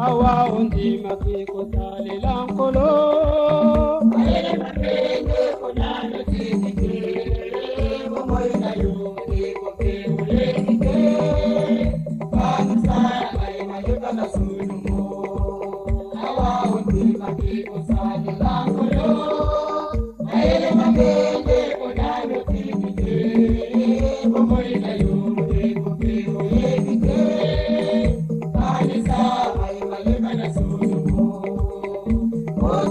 Awa undi makiko tali lankolo. Ayele mapende konano titike. Momoy na yungi koke ulekike. Kansa ay mayuta na sunumo. Awa undi makiko tali lankolo. Ayele mapende konano titike. Momoy na yungi koke ulekike. Kansa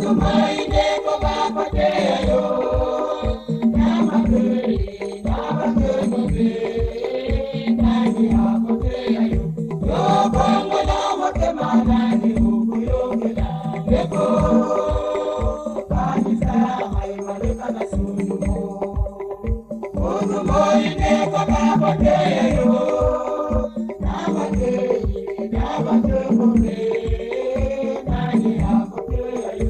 Tumaine ko bapateya yo, namakuri, nabakemuke, nani apoteya yo. Yo bongo na mokemana ni ukuyongela leko, kanisa may malika na sunumo. Tumaine ko bapateya yo, namakuri, nabakemuke, nani apoteya yo.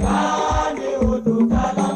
Yani utukala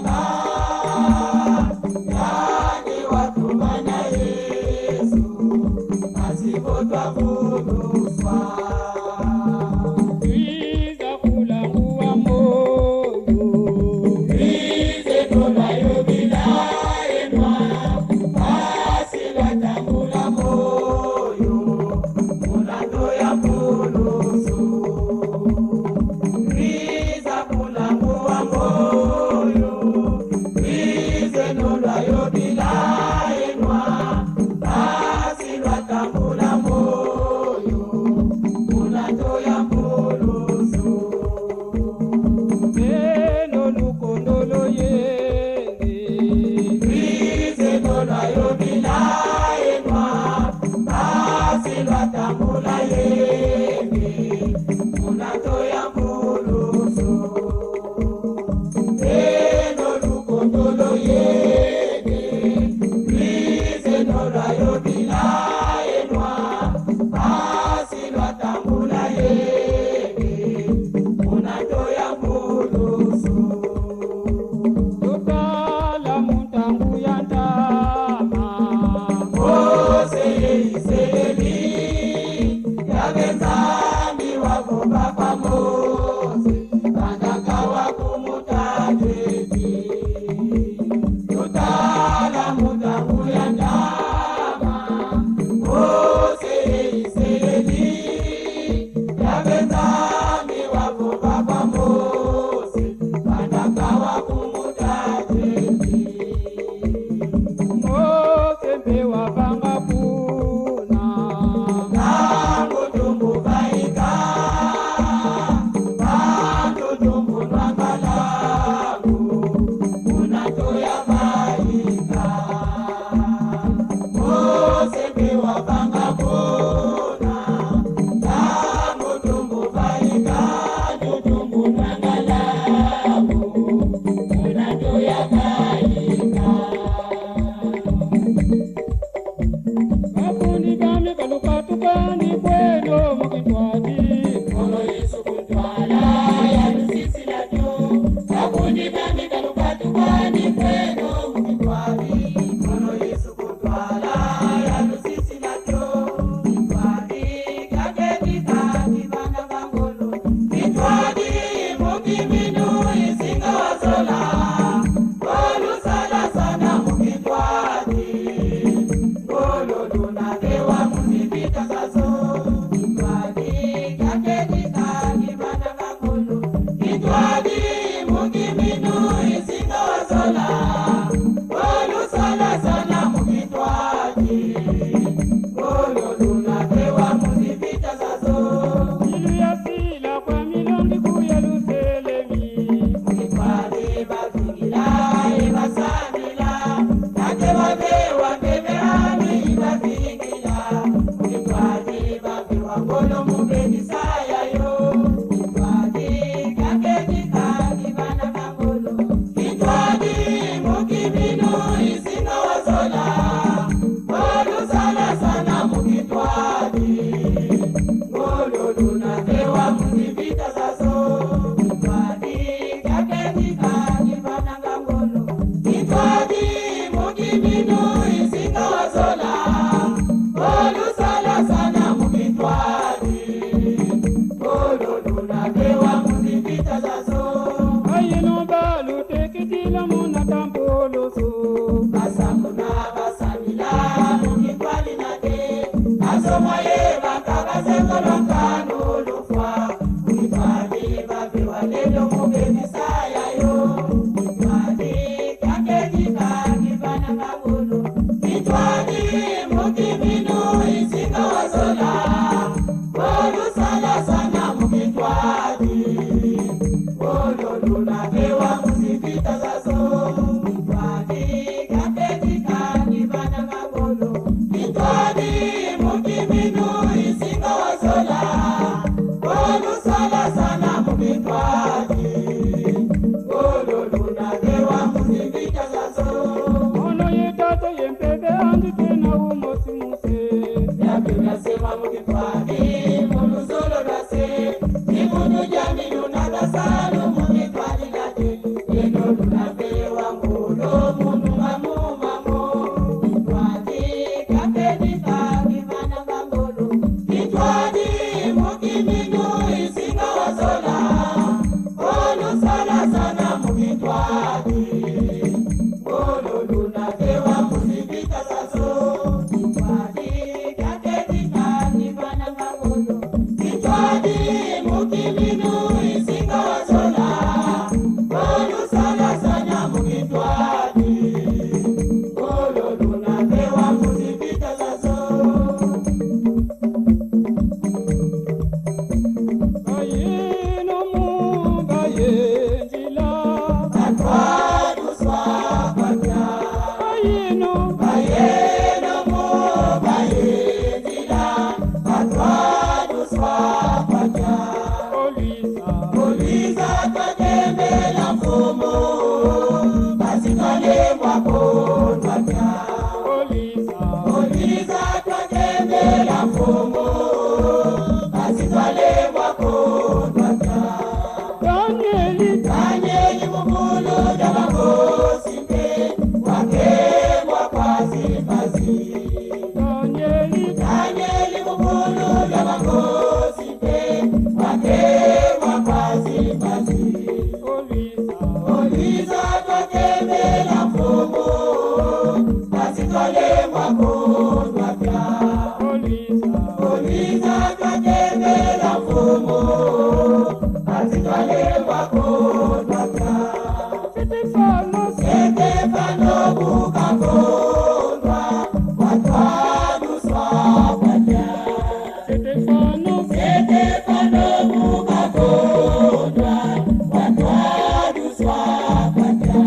Sana mukitwadi, olo lunapewa muzipita Stefano Bukakondwa watwaduswa kwatya. Stefano Bukakondwa watwaduswa kwatya.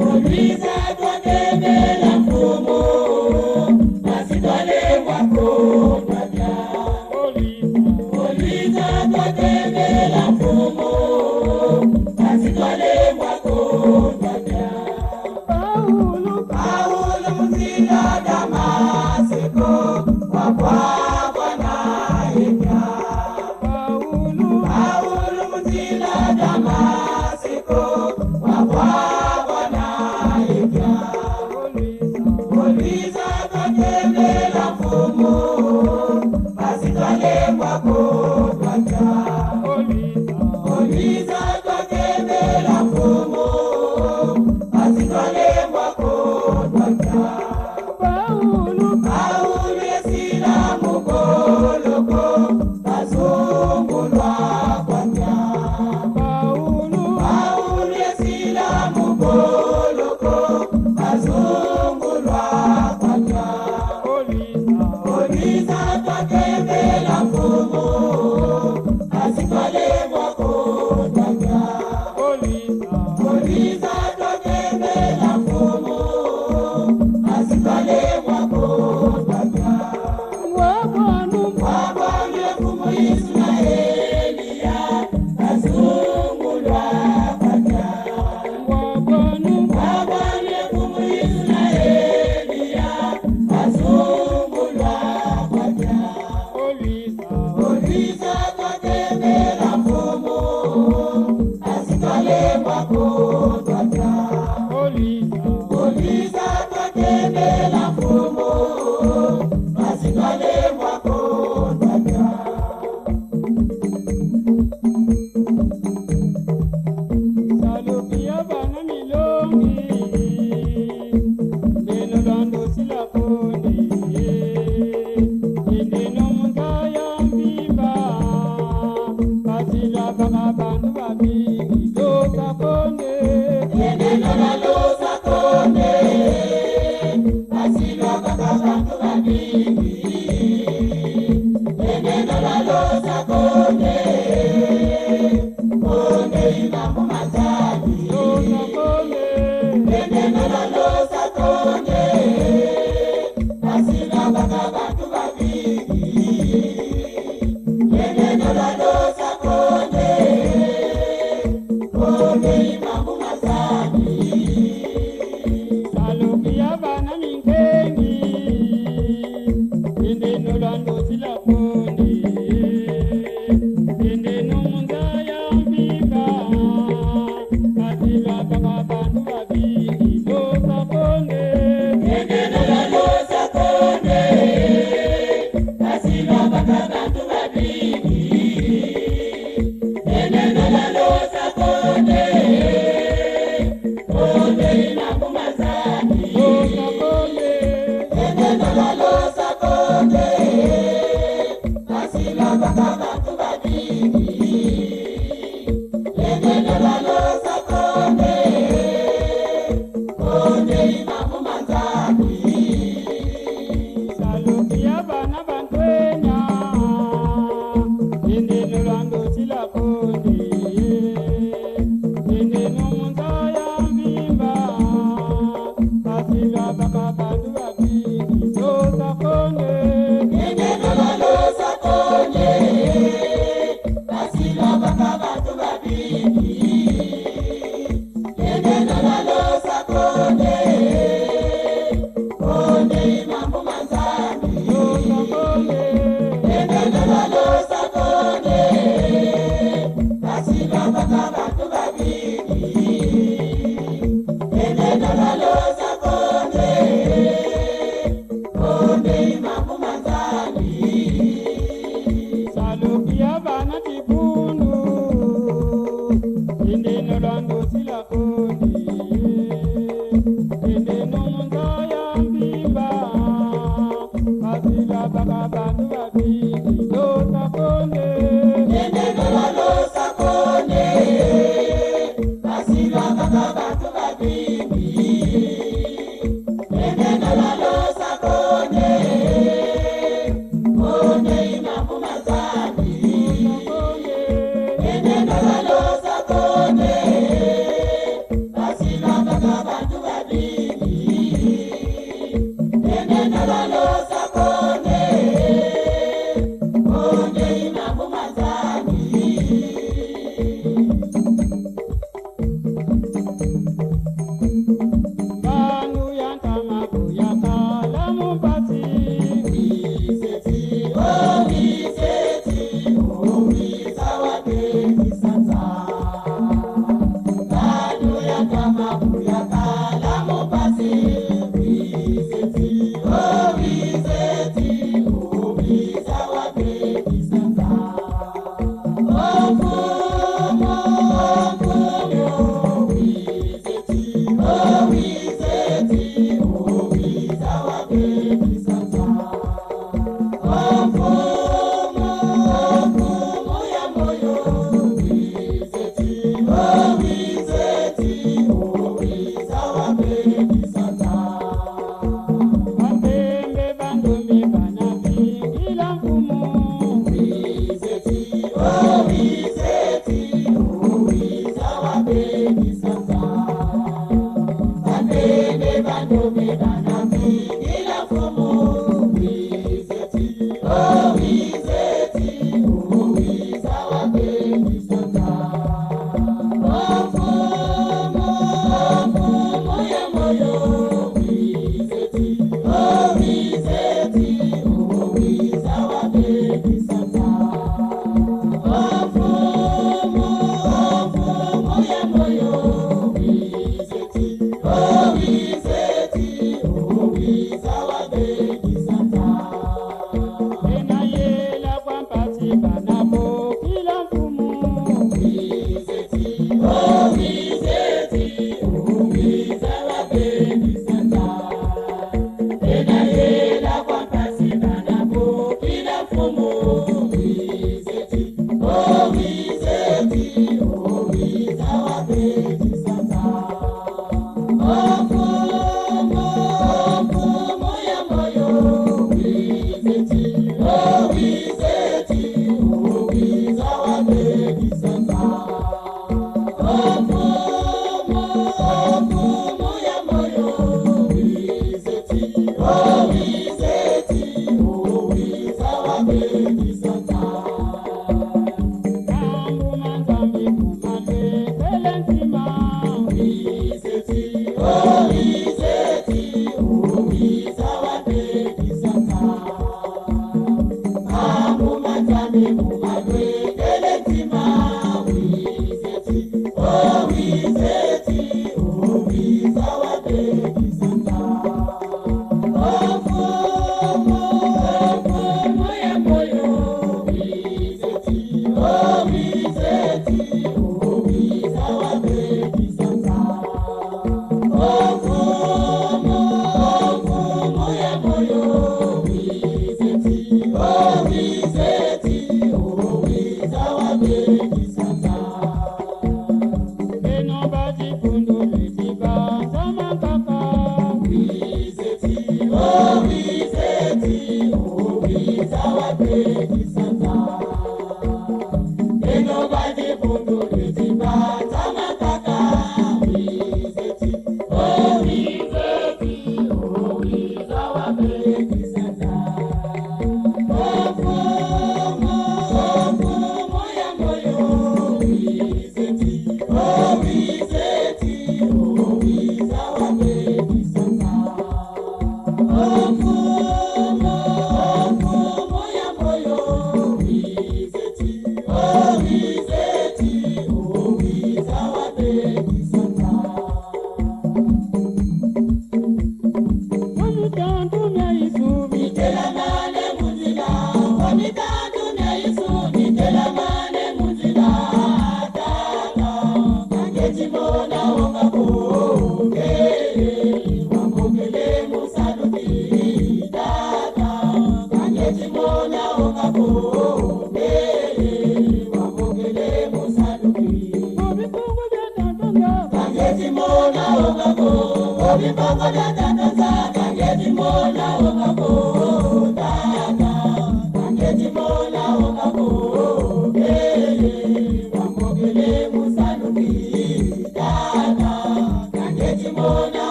Olwiza twakemela mfumo nasitwale kwakondwa tya. Olwiza twakemela mfumo nasitwale kwakondwa tya. Paulo muzila Damaseko wakwabwa naye tya. Paulo muzila Damaseko wakwabwa naye tya. Olwiza twakemela mfumo nasitwale kwakondwa tya. Olwiza twakemela mfumo nasitwale kwakondwa tya. Paulo yesila mugoloko kasungulwa kwatya. Paulo yesila mugoloko kasungulwa kwatya. Olwiza twakemela mfumo nasitwale kwakondwa tya. Olwiza twakemela mfumo nasitwale kwakondwa tya. Wabwanu efumu Israeliya kasungulwa kwatya. Wabwanu efumu Israeliya kasungulwa kwatya. Olwiza twakemela mfumo nasitwale kwakondwa tya. Olwiza twakemela mfumo nasitwale kwakondwa tya. Salopia bana milongi Neno lando sila konde Neno mungaya mbimba Kasila kama bandu babili Doka konde Neno la loza konde asilwa kaka bantu babili. Neno la loza konde konde imamu matani. Doka konde Neno la loza konde asilwa kaka bantu babili. Neno la loza konde konde imamu matani. Salopia bana minkengi Neno lando sila konde Neno mungaya mbimba Kasila kama bandu babili Doka konde Mona,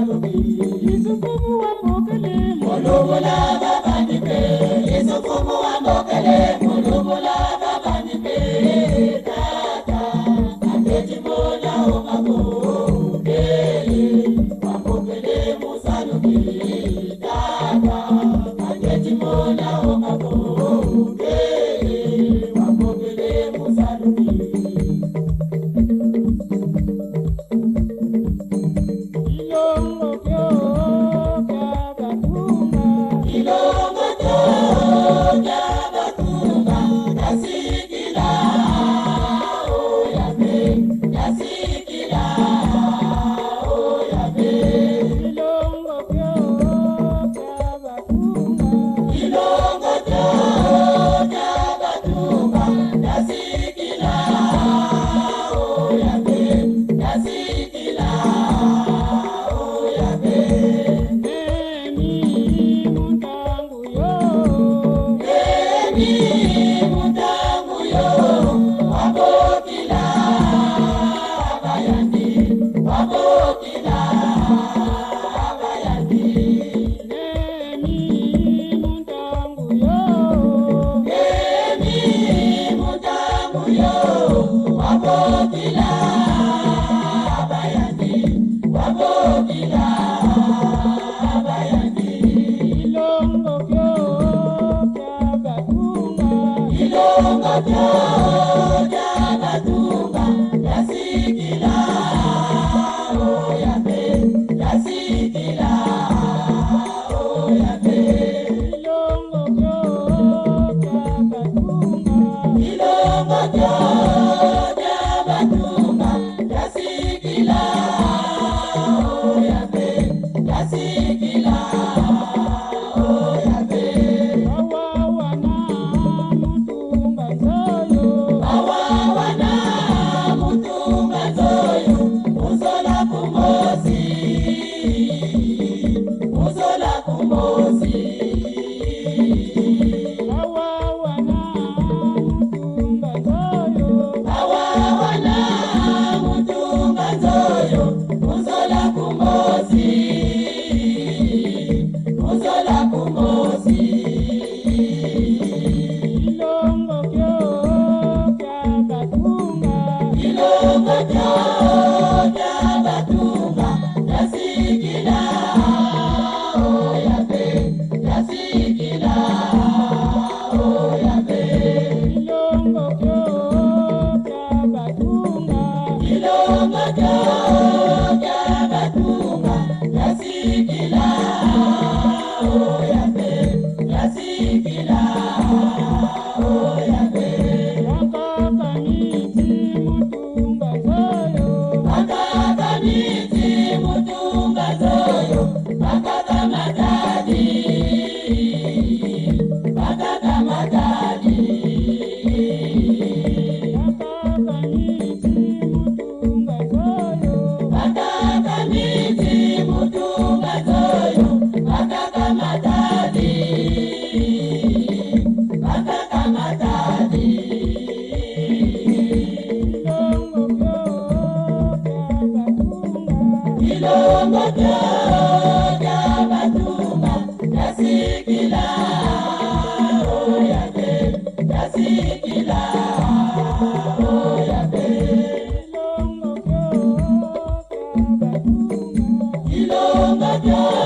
musaluki. Isukumu wa mokele Mulubula babani pe, isukumu wa mokele. Mulubula babani pe, tata. Ateti mola omako, kele. Wa mokele musaluki, tata. Ateti mola omako, kele. Wa mokele musaluki. ilongo kyo kabatumba Ilongo toja batumba, yasikila, oyabe, yasikila, oyabe. ilongo kyo kabatumba Ilongo toja batumba, yasikila, oyabe, yasikila, oyabe. nemi muntangu yo Emi mutangu yo, wabokila, abayandi, wabokila, abayandi. nemi muntangu yo Emi mutangu yo, wabokila, abayandi, wabokila, abayandi. ilongo kyo kabatumba Ilongo toja batumba, yasikila, oyabe, yasikila, oyabe. ilongo kyo kabatumba Ilongo toja batumba, yasikila, oyabe, yasikila, oyabe. wawawana mutumba zoyo Awawana mutumba zoyo, uzola kumosi, uzola kumosi. wawawana mutumba zoyo Awawana mutumba zoyo, uzola kumosi, uzola kumosi. ilongo kyo kabatumba Ilongo toja batumba, yasikila, oyabe, yasikila, oyabe. ilongo kyo kabatumba Ilongo toja batumba, yasikila, oyabe, yasikila, oyabe. wakakamiti mutumba zoyo Makakamiti mutumba zoyo, makakamatadi, makakamatadi. wakakamiti mutumba zoyo Makakamiti mutumba zoyo, makakamatadi, makakamatadi. ilongo kyo kabatumba Ilongo toja batumba, yasikila, oyabe, yasikila, oyabe. ilongo kyo kabatumba Ilongo toja